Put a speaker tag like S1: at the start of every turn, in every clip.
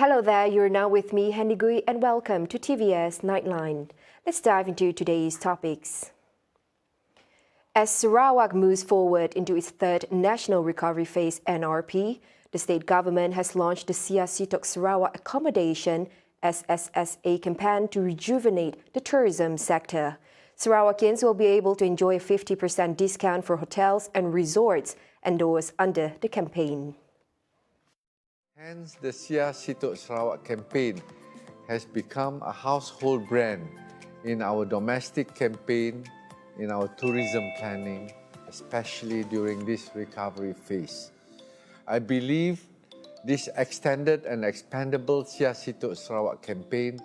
S1: Hello there, you're now with me, Henny Gui, and welcome to TVS Nightline. Let's dive into today's topics. As Sarawak moves forward into its third National Recovery Phase NRP, the state government has launched the CITYPHOON Sarawak Accommodation SSSA campaign to rejuvenate the tourism sector. Sarawakians will be able to enjoy a 50% discount for hotels and resorts endorsed under the campaign.
S2: Hence, the CITYPHOON Sarawak campaign has become a household brand in our domestic campaign, in our tourism planning, especially during this recovery phase. I believe this extended and expandable CITYPHOON Sarawak campaign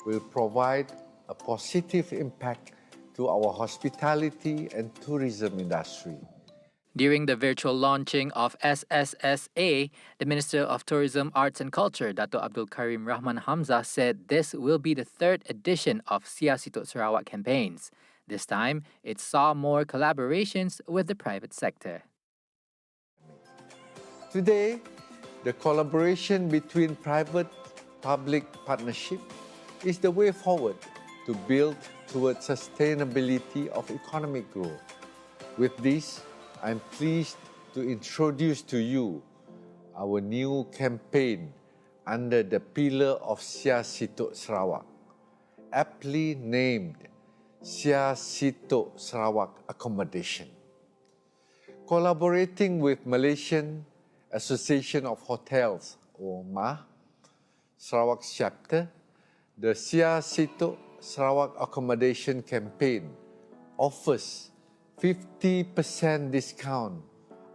S2: will provide a positive impact to our hospitality and tourism industry.
S3: During the virtual launching of SSSA, the Minister of Tourism, Arts and Culture, Datuk KARIM HAMZAH, said this will be the third edition of CITYPHOON Sarawak campaigns. This time, it saw more collaborations with the private sector.
S2: Today, the collaboration between private-public partnership is the way forward to build towards sustainability of economic growth. With this, I'm pleased to introduce to you our new campaign under the pillar of CITYPHOON Sarawak, aptly named CITYPHOON Sarawak Accommodation. Collaborating with Malaysian Association of Hotels, or MAH, Sarawak's chapter, the CITYPHOON Sarawak Accommodation campaign offers 50% discount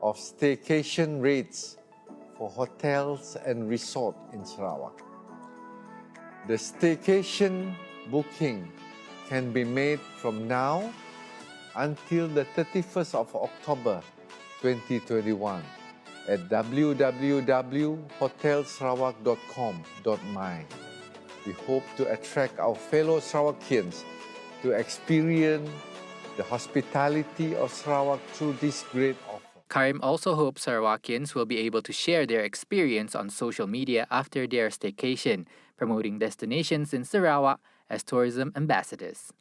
S2: of staycation rates for hotels and resorts in Sarawak. The staycation booking can be made from now until the 31st of October 2021 at www.hotelsarawak.com.my. We hope to attract our fellow Sarawakians to experience the hospitality of Sarawak through this great offer.
S3: KARIM also hopes Sarawakians will be able to share their experience on social media after their staycation, promoting destinations in Sarawak as tourism ambassadors.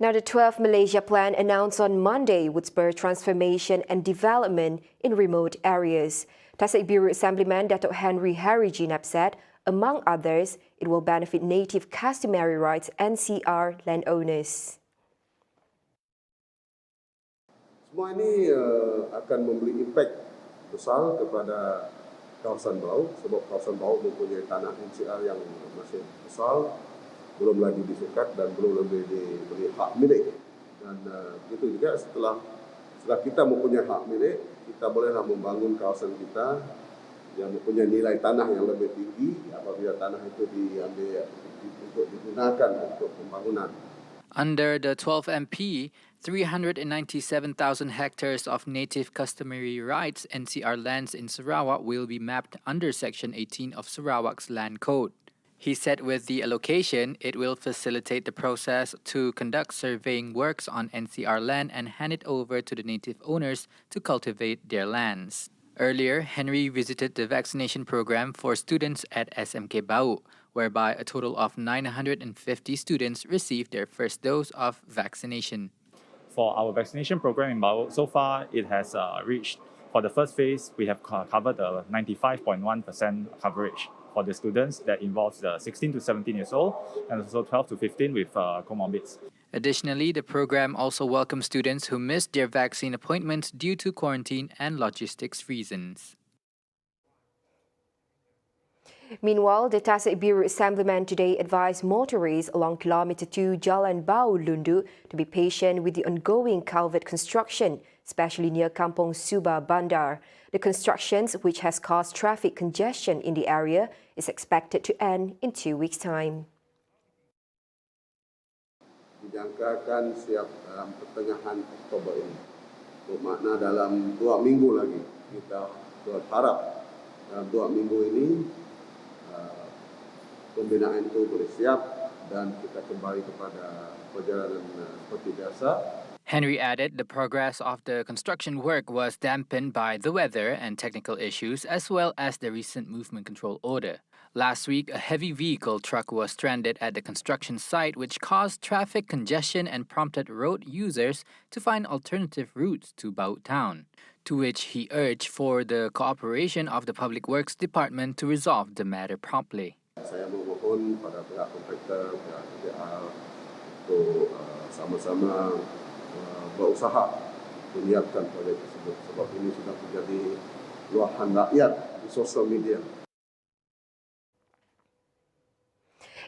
S1: Now, the 12th Malaysia Plan announced on Monday would spur transformation and development in remote areas. Tasik Biru Assemblyman Datuk Henry Harijinap said, among others, it will benefit native customary rights NCR landowners.
S4: Semua ini akan memberi impak besar kepada kawasan bawah, sebab kawasan bawah mempunyai tanah NCR yang masih besar, belum lagi disikat dan belum lebih diberi hak milik. Dan itu juga setelah kita mempunyai hak milik, kita bolehlah membangun kawasan kita yang mempunyai nilai tanah yang lebih tinggi apabila tanah itu diambil untuk digunakan untuk pembangunan.
S3: Under the 12th MP, 397,000 hectares of native customary rights NCR lands in Sarawak will be mapped under Section 18 of Sarawak's Land Code. He said with the allocation, it will facilitate the process to conduct surveying works on NCR land and hand it over to the native owners to cultivate their lands. Earlier, Henry visited the vaccination program for students at SMK Bau, whereby a total of 950 students received their first dose of vaccination.
S5: For our vaccination program in Bau, so far it has reached, for the first phase, we have covered the 95.1% coverage for the students that involves the 16 to 17 years old and also 12 to 15 with comorbids.
S3: Additionally, the program also welcomes students who missed their vaccine appointments due to quarantine and logistics reasons.
S1: Meanwhile, the Tasik Biru Assemblyman today advised motorists along Kilometer 2 Jalan Bau Lundu to be patient with the ongoing culvert construction, especially near Kampung Suba Bandar. The construction, which has caused traffic congestion in the area, is expected to end in 2 weeks' time.
S4: Dijangkakan siap dalam pertengahan Oktober ini. Bermakna dalam 2 minggu lagi. Kita berharap dalam 2 minggu ini pembinaan itu boleh siap dan kita kembali kepada perjalanan seperti biasa.
S3: Henry added the progress of the construction work was dampened by the weather and technical issues as well as the recent movement control order. Last week, a heavy vehicle truck was stranded at the construction site, which caused traffic congestion and prompted road users to find alternative routes to Baut town, to which he urged for the cooperation of the Public Works Department to resolve the matter promptly.
S4: Saya memohon pada pihak kontraktor, pihak TVS untuk sama-sama berusaha menyiapkan proyek tersebut sebab ini sudah menjadi luahan rakyat di sosial media.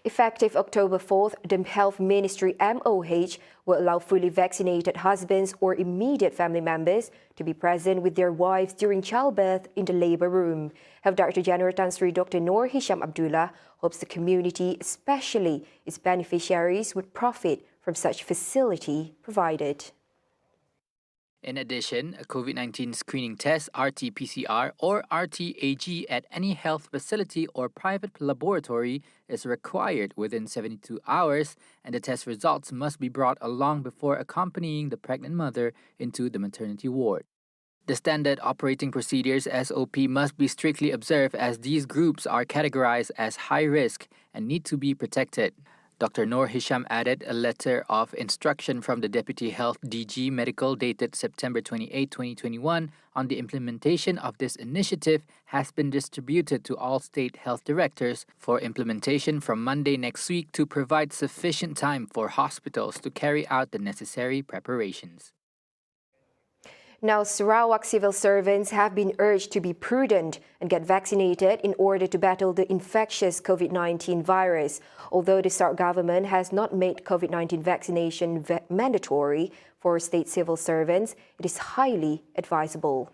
S1: Effective October 4th, the Health Ministry MOH will allow fully vaccinated husbands or immediate family members to be present with their wives during childbirth in the labour room. Health Director General Tan Sri Dr. Noor Hisham Abdullah hopes the community, especially its beneficiaries, would profit from such facility provided.
S3: In addition, a COVID-19 screening test, RT-PCR or RT-AG at any health facility or private laboratory is required within 72 hours, and the test results must be brought along before accompanying the pregnant mother into the maternity ward. The standard operating procedures SOP must be strictly observed as these groups are categorized as high risk and need to be protected. Dr. Noor Hisham added a letter of instruction from the Deputy Health DG Medical dated September 28, 2021 on the implementation of this initiative has been distributed to all state health directors for implementation from Monday next week to provide sufficient time for hospitals to carry out the necessary preparations.
S1: Now, Sarawak civil servants have been urged to be prudent and get vaccinated in order to battle the infectious COVID-19 virus. Although the Sarawak government has not made COVID-19 vaccination mandatory for state civil servants, it is highly advisable.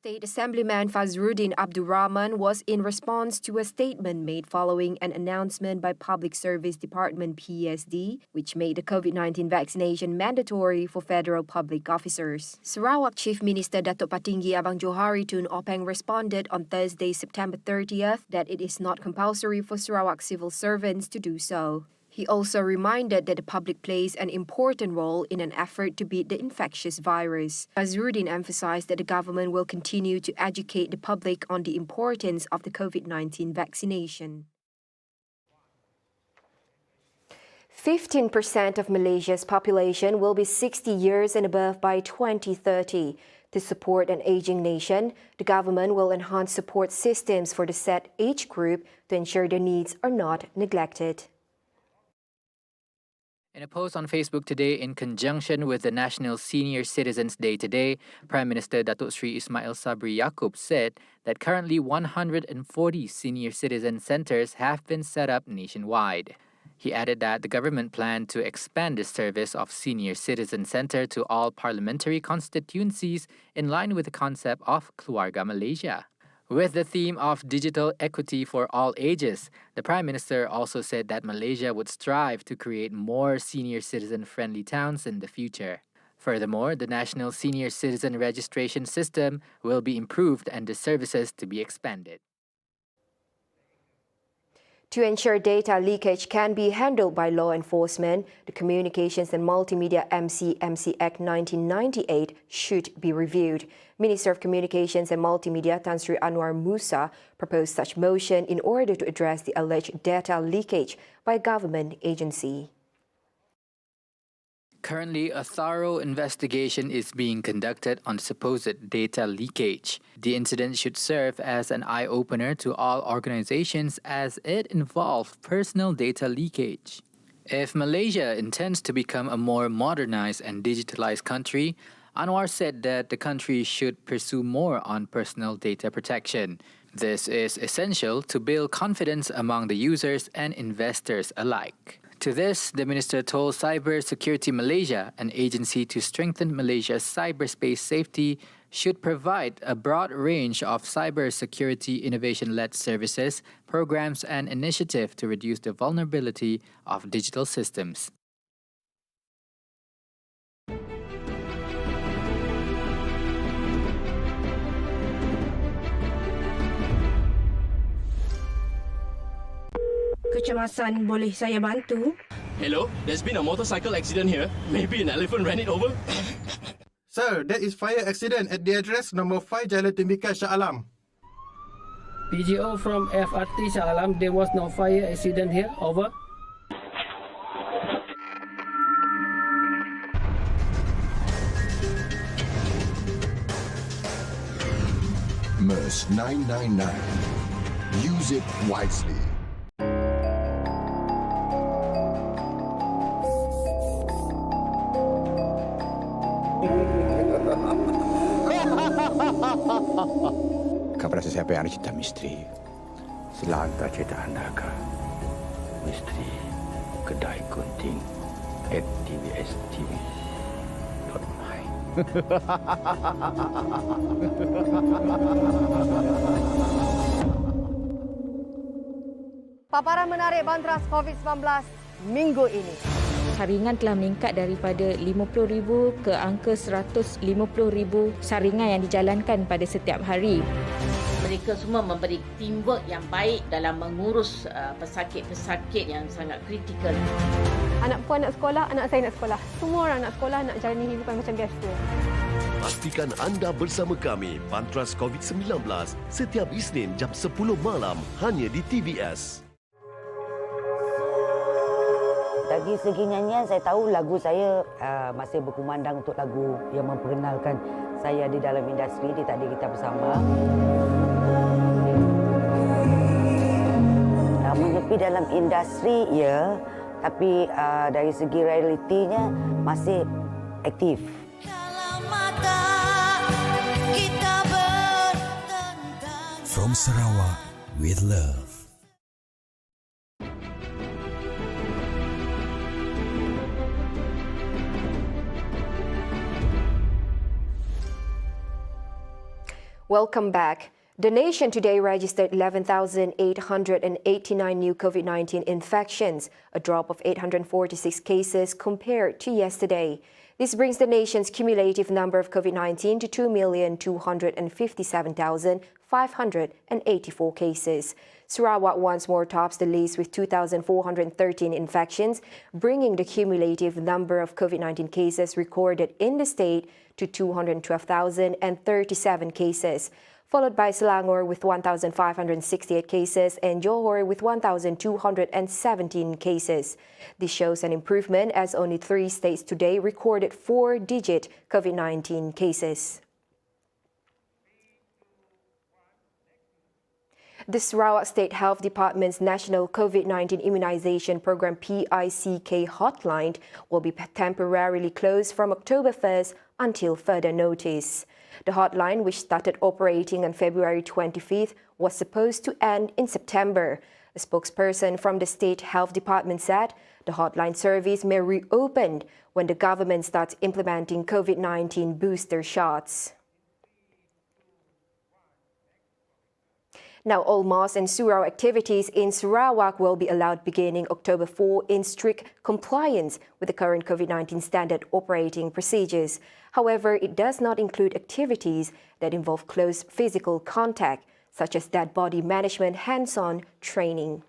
S1: State Assemblyman Fazruddin Abdul Rahman was in response to a statement made following an announcement by Public Service Department PSD, which made the COVID-19 vaccination mandatory for federal public officers. Sarawak Chief Minister Datuk Patinggi Abang Johari Tun Openg responded on Thursday, September 30th, that it is not compulsory for Sarawak civil servants to do so. He also reminded that the public plays an important role in an effort to beat the infectious virus. Fazruddin emphasized that the government will continue to educate the public on the importance of the COVID-19 vaccination. 15% of Malaysia's population will be 60 years and above by 2030. To support an aging nation, the government will enhance support systems for the said age group to ensure their needs are not neglected.
S3: In a post on Facebook today, in conjunction with the National Senior Citizens Day today, Prime Minister Datuk Sri Ismail Sabri Yaakob said that currently 140 senior citizen centres have been set up nationwide. He added that the government planned to expand the service of Senior Citizen Centre to all parliamentary constituencies in line with the concept of Keluarga Malaysia. With the theme of digital equity for all ages, the Prime Minister also said that Malaysia would strive to create more senior citizen-friendly towns in the future. Furthermore, the National Senior Citizen Registration System will be improved and the services to be expanded.
S1: To ensure data leakage can be handled by law enforcement, the Communications and Multimedia MC Act 1998 should be reviewed. Minister of Communications and Multimedia Tan Sri Anwar Musa proposed such motion in order to address the alleged data leakage by a government agency.
S3: Currently, a thorough investigation is being conducted on supposed data leakage. The incident should serve as an eye-opener to all organizations as it involves personal data leakage. If Malaysia intends to become a more modernized and digitalized country, Anwar said that the country should pursue more on personal data protection. This is essential to build confidence among the users and investors alike. To this, the minister told Cyber Security Malaysia, an agency to strengthen Malaysia's cyberspace safety, should provide a broad range of cybersecurity innovation-led services, programs and initiatives to reduce the vulnerability of digital systems.
S6: kecemasan boleh saya bantu?
S7: Hello, there's been a motorcycle accident here. Maybe an elephant ran it over?
S8: Sir, there is fire accident at the address number 5 Jalan Tembikar Shah Alam.
S9: PGO from FRT Shah Alam, there was no fire accident here, over.
S10: MERS 999. Use it wisely.
S11: Kepada sesiapa yang ada cinta misteri, sila hantar cerita anda ke misteri kedai gunting @TVSTVMY.
S12: Paparan menarik bantras COVID-19 minggu ini.
S13: Saringan telah meningkat daripada 50,000 ke angka 150,000 saringan yang dijalankan pada setiap hari.
S14: Mereka semua memberi teamwork yang baik dalam mengurus pesakit-pesakit yang sangat kritikal.
S12: Anak puan nak sekolah, anak saya nak sekolah. Semua orang nak sekolah, nak jalani kehidupan macam biasa.
S15: Pastikan anda bersama kami Bantras COVID-19 setiap Isnin jam 10 malam hanya di TVS.
S16: Dari segi nyanyian, saya tahu lagu saya masih berkumandang untuk lagu yang memperkenalkan saya di dalam industri di Takdir Kita Bersama. Menepi dalam industri, ya, tapi dari segi realitinya masih aktif.
S10: From Sarawak with love.
S1: Welcome back. The nation today registered 11,889 new COVID-19 infections, a drop of 846 cases compared to yesterday. This brings the nation's cumulative number of COVID-19 to 2,257,584 cases. Sarawak once more tops the list with 2,413 infections, bringing the cumulative number of COVID-19 cases recorded in the state to 212,037 cases, followed by Selangor with 1,568 cases and Johor with 1,217 cases. This shows an improvement as only 3 states today recorded 4-digit COVID-19 cases. The Sarawak State Health Department's National COVID-19 Immunization Program PICK hotline will be temporarily closed from October 1st until further notice. The hotline, which started operating on February 25th, was supposed to end in September. A spokesperson from the State Health Department said the hotline service may reopen when the government starts implementing COVID-19 booster shots. Now, all mosque and SURAU activities in Sarawak will be allowed beginning October 4 in strict compliance with the current COVID-19 standard operating procedures. However, it does not include activities that involve close physical contact, such as dead body management hands-on training.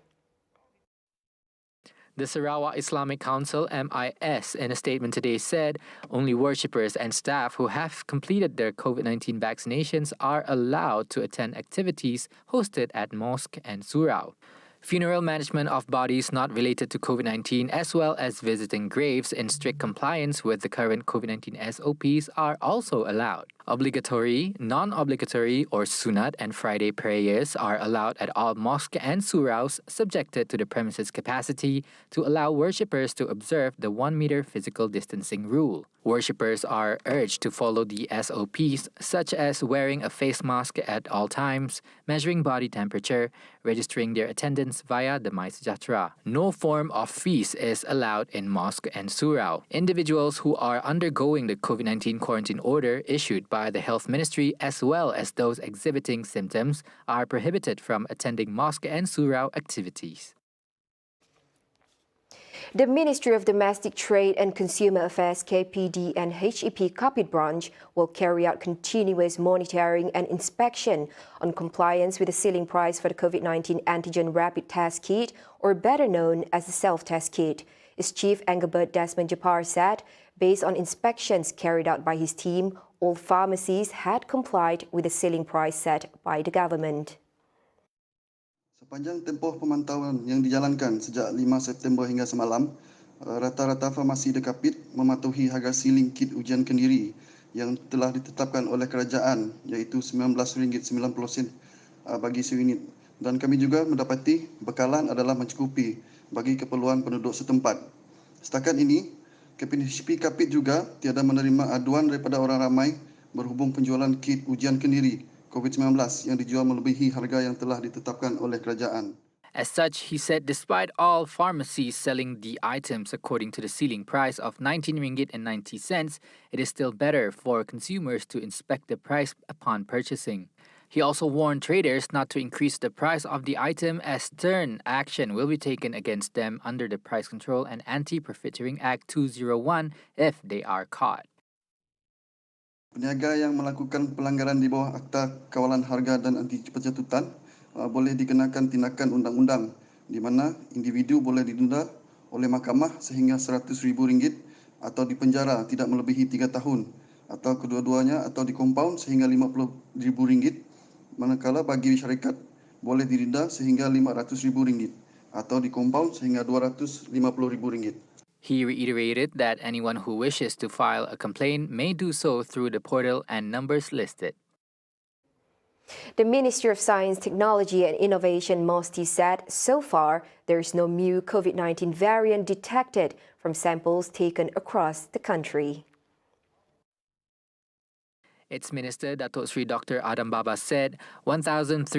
S3: The Sarawak Islamic Council, MIS, in a statement today said only worshippers and staff who have completed their COVID-19 vaccinations are allowed to attend activities hosted at mosque and SURAU. Funeral management of bodies not related to COVID-19 as well as visiting graves in strict compliance with the current COVID-19 SOPs are also allowed. Obligatory, non-obligatory or sunat and Friday prayers are allowed at all mosques and suraus subjected to the premises capacity to allow worshippers to observe the 1 meter physical distancing rule. Worshippers are urged to follow the SOPs such as wearing a face mask at all times, measuring body temperature, registering their attendance via the MySejahtera. No form of fees is allowed in mosque and surau. Individuals who are undergoing the COVID-19 quarantine order issued by the Health Ministry as well as those exhibiting symptoms are prohibited from attending mosque and surau activities.
S1: The Ministry of Domestic Trade and Consumer Affairs KPD and HEP Kapit branch will carry out continuous monitoring and inspection on compliance with the ceiling price for the COVID-19 antigen rapid test kit, or better known as the self-test kit. Its Chief Engelbert Desmond Japar said, based on inspections carried out by his team, all pharmacies had complied with the ceiling price set by the government.
S17: Sepanjang tempoh pemantauan yang dijalankan sejak 5 September hingga semalam, rata-rata farmasi Dekapit mematuhi harga siling kit ujian kendiri yang telah ditetapkan oleh kerajaan, iaitu RM19.90 bagi seunit. Dan kami juga mendapati bekalan adalah mencukupi bagi keperluan penduduk setempat. Setakat ini, KPD Kapit juga tiada menerima aduan daripada orang ramai berhubung penjualan kit ujian kendiri COVID-19 yang dijual melebihi harga yang telah ditetapkan oleh kerajaan.
S3: As such, he said despite all pharmacies selling the items according to the ceiling price of RM19.90, it is still better for consumers to inspect the price upon purchasing. He also warned traders not to increase the price of the item, as stern action will be taken against them under the Price Control and Anti-Profiteering Act 201 if they are caught.
S17: Peniaga yang melakukan pelanggaran di bawah Akta Kawalan Harga dan Anti Pencatutan boleh dikenakan tindakan undang-undang di mana individu boleh didenda oleh mahkamah sehingga RM100,000 atau dipenjara tidak melebihi 3 tahun atau kedua-duanya atau dikompaun sehingga RM50,000, manakala bagi syarikat boleh didenda sehingga RM500,000 atau dikompaun sehingga RM250,000.
S3: He reiterated that anyone who wishes to file a complaint may do so through the portal and numbers listed.
S1: The Ministry of Science, Technology and Innovation, MOSQUE, said so far there is no new COVID-19 variant detected from samples taken across the country.
S3: Its Minister, Datuk Sri Dr. Adam Baba, said 1,312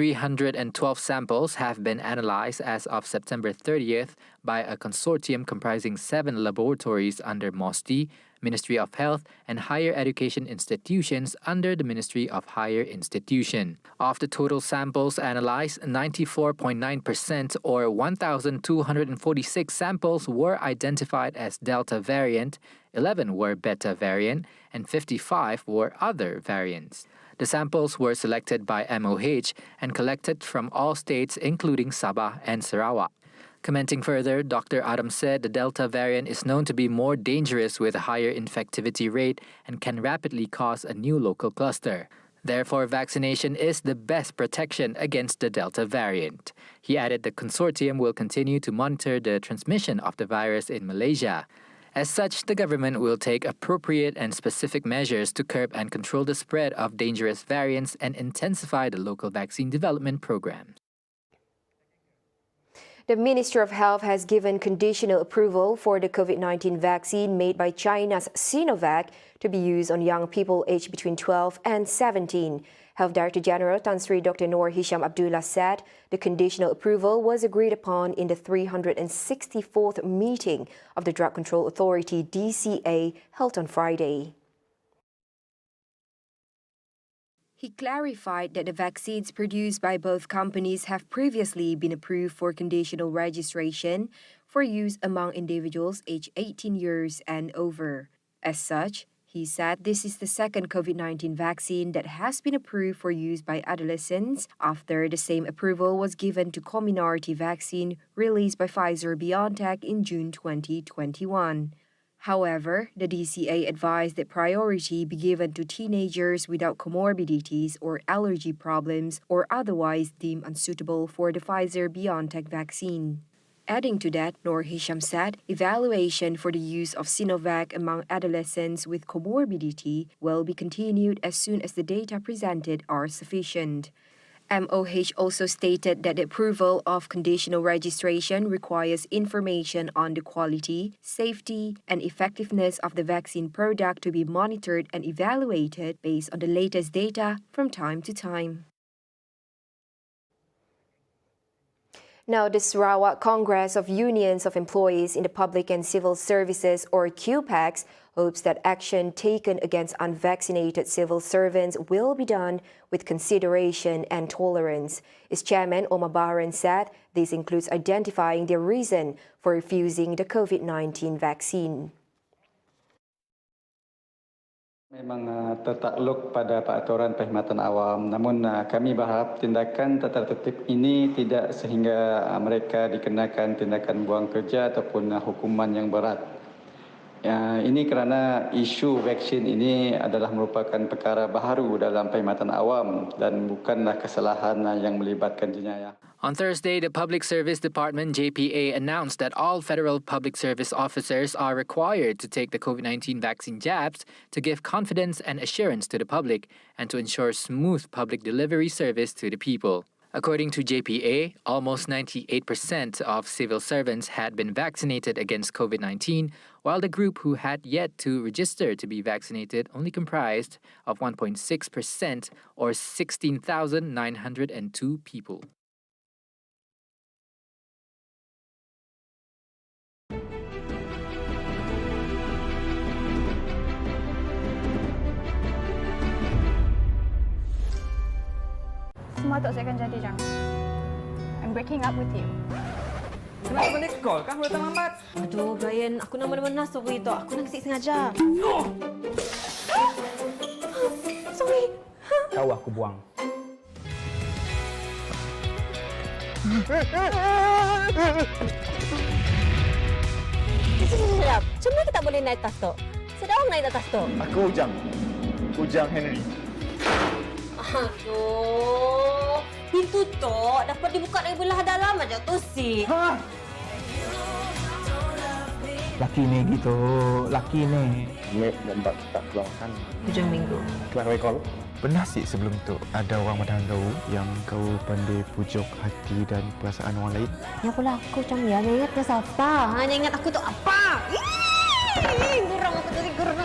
S3: samples have been analysed as of September 30th by a consortium comprising 7 laboratories under MOSQUE, Ministry of Health, and higher education institutions under the Ministry of Higher Institution. Of the total samples analysed, 94.9% or 1,246 samples were identified as Delta variant, 11 were Beta variant, and 55 were other variants. The samples were selected by MOH and collected from all states including Sabah and Sarawak. Commenting further, Dr. Adam said the Delta variant is known to be more dangerous with a higher infectivity rate and can rapidly cause a new local cluster. Therefore, vaccination is the best protection against the Delta variant. He added the consortium will continue to monitor the transmission of the virus in Malaysia. As such, the government will take appropriate and specific measures to curb and control the spread of dangerous variants and intensify the local vaccine development programs.
S1: The Ministry of Health has given conditional approval for the COVID-19 vaccine made by China's Sinovac to be used on young people aged between 12 and 17. Health Director General Tan Sri Dr. Noor Hisham Abdullah said the conditional approval was agreed upon in the 364th meeting of the Drug Control Authority DCA held on Friday. He clarified that the vaccines produced by both companies have previously been approved for conditional registration for use among individuals aged 18 years and over. As such, he said this is the second COVID-19 vaccine that has been approved for use by adolescents after the same approval was given to Comirnaty vaccine released by Pfizer-BioNTech in June 2021. However, the DCA advised that priority be given to teenagers without comorbidities or allergy problems or otherwise deemed unsuitable for the Pfizer-BioNTech vaccine. Adding to that, Noor Hisham said evaluation for the use of Sinovac among adolescents with comorbidity will be continued as soon as the data presented are sufficient. MOH also stated that the approval of conditional registration requires information on the quality, safety, and effectiveness of the vaccine product to be monitored and evaluated based on the latest data from time to time. Now, the Sarawak Congress of Unions of Employees in the Public and Civil Services, or CUEPACS, hopes that action taken against unvaccinated civil servants will be done with consideration and tolerance. Its chairman, Omar Bahrain, said this includes identifying their reason for refusing the COVID-19 vaccine.
S18: Memang tertakluk pada peraturan perkhidmatan awam, namun kami berharap tindakan tata tertib ini tidak sehingga mereka dikenakan tindakan buang kerja ataupun hukuman yang berat. Ini kerana isu vaksin ini adalah merupakan perkara baharu dalam perkhidmatan awam dan bukanlah kesalahan yang melibatkan jenayah.
S3: On Thursday, the Public Service Department JPA announced that all federal public service officers are required to take the COVID-19 vaccine jabs to give confidence and assurance to the public and to ensure smooth public delivery service to the people. According to JPA, almost 98% of civil servants had been vaccinated against COVID-19, while the group who had yet to register to be vaccinated only comprised of 1.6% or 16,902 people.
S19: Semua tak saya akan jadi, Jang. I'm breaking up with you.
S20: Kenapa balik call? Kan boleh datang lambat.
S21: Aduh, Brian, aku nak mana-mana sorry tu. Aku nak kasih sengaja. Sorry.
S20: Tahu aku buang.
S21: Sekejap. Macam mana kita boleh naik atas tu? Sedap orang naik atas tu.
S20: Aku Ujang. Ujang Henry.
S21: Aduh. Pintu tu dapat dibuka dari belah dalam aja tu sih.
S20: Ha? Laki ni gitu. Laki ni. Mek gambar tak keluarkan.
S21: Hujung minggu.
S20: Keluar recall. Pernah sih sebelum tu ada orang madang kau yang kau pandai pujuk hati dan perasaan orang lain?
S21: Ya pula aku macam ya, ingatnya siapa? Hanya ingat aku tu apa? Gerang aku jadi gerang.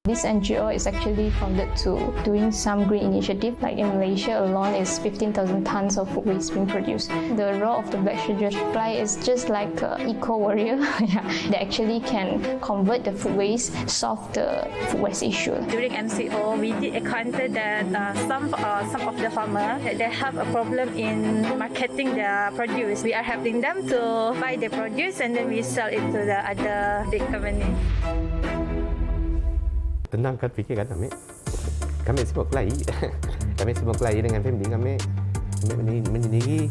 S22: This NGO is actually founded to doing some green initiative. Like in Malaysia alone is 15,000 tons of food waste being produced. The role of the Black Soldier Supply is just like an eco warrior. They actually can convert the food waste, solve the food waste issue.
S23: During MCO, we did encounter that some of the farmers they have a problem in marketing their produce. We are helping them to buy their produce and then we sell it to the other big company.
S24: Tenangkan fikiran kami. Kami semua kelahi. Kami semua kelahi dengan family kami. Kami menyendiri.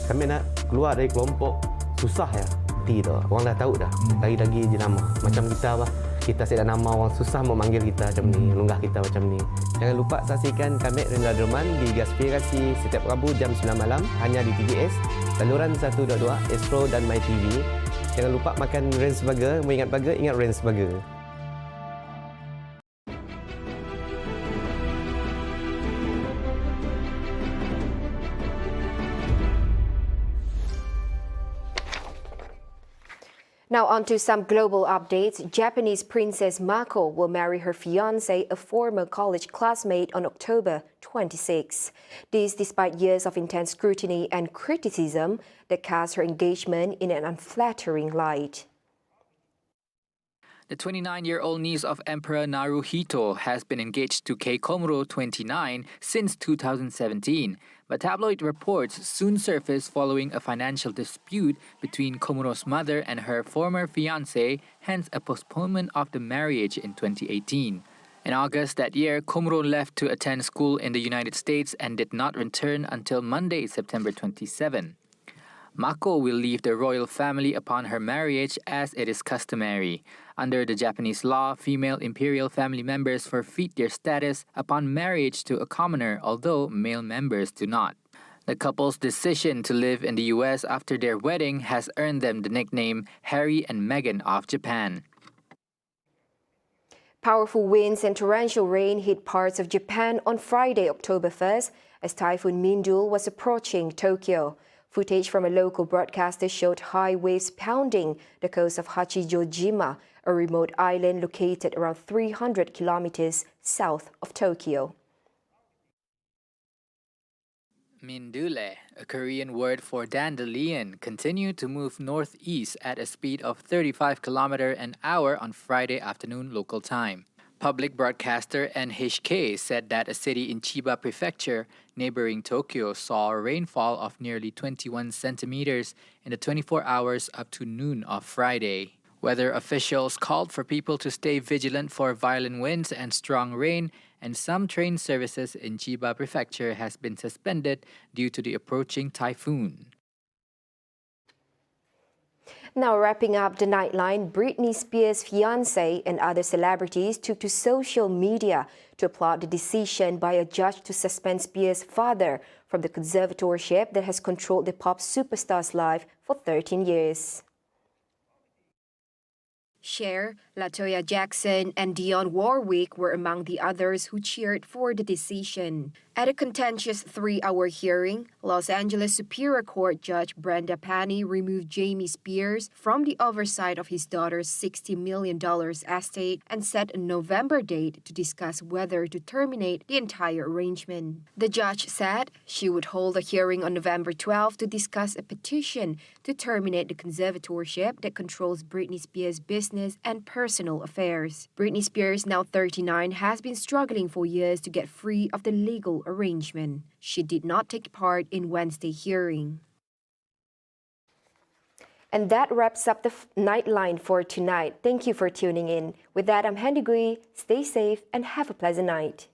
S24: Kami nak keluar dari kelompok susah ya. Tidak. Orang dah tahu dah. Lagi-lagi jenama. Macam kita apa? Kita sedang nama orang susah memanggil kita macam ni. Lunggah kita macam ni. Jangan lupa saksikan kami Rendra Derman di Gaspirasi setiap Rabu jam 9 malam hanya di TVS, saluran 122, Astro dan My TV. Jangan lupa makan Rens Burger. Mengingat burger, ingat Rens Burger.
S1: Now on to some global updates. Japanese Princess Mako will marry her fiancé, a former college classmate, on October 26. This despite years of intense scrutiny and criticism that cast her engagement in an unflattering light.
S3: The 29-year-old niece of Emperor Naruhito has been engaged to Kei Komuro, 29, since 2017. But tabloid reports soon surfaced following a financial dispute between Komuro's mother and her former fiancé, hence a postponement of the marriage in 2018. In August that year, Komuro left to attend school in the United States and did not return until Monday, September 27. Mako will leave the royal family upon her marriage as it is customary. Under the Japanese law, female imperial family members forfeit their status upon marriage to a commoner, although male members do not. The couple's decision to live in the US after their wedding has earned them the nickname Harry and Meghan of Japan.
S1: Powerful winds and torrential rain hit parts of Japan on Friday, October 1st, as Typhoon Mindullе was approaching Tokyo. Footage from a local broadcaster showed high waves pounding the coast of Hachijojima, a remote island located around 300 kilometers south of Tokyo.
S3: MINDULLE, a Korean word for dandelion, continued to move northeast at a speed of 35 km an hour on Friday afternoon local time. Public broadcaster NHK said that a city in Chiba Prefecture, neighboring Tokyo, saw a rainfall of nearly 21 centimeters in the 24 hours up to noon of Friday. Weather officials called for people to stay vigilant for violent winds and strong rain, and some train services in Chiba Prefecture has been suspended due to the approaching typhoon.
S1: Now wrapping up the Nightline, Britney Spears' fiancé and other celebrities took to social media to applaud the decision by a judge to suspend Spears' father from the conservatorship that has controlled the pop superstar's life for 13 years. Cher, LaToya Jackson and Dionne Warwick were among the others who cheered for the decision. At a contentious 3-hour hearing, Los Angeles Superior Court Judge Brenda Panny removed Jamie Spears from the oversight of his daughter's $60 million estate and set a November date to discuss whether to terminate the entire arrangement. The judge said she would hold a hearing on November 12 to discuss a petition to terminate the conservatorship that controls Britney Spears' business and personal affairs. Britney Spears, now 39, has been struggling for years to get free of the legal arrangement. She did not take part in Wednesday's hearing. And that wraps up the Nightline for tonight. Thank you for tuning in. With that, I'm Handy Gui. Stay safe and have a pleasant night.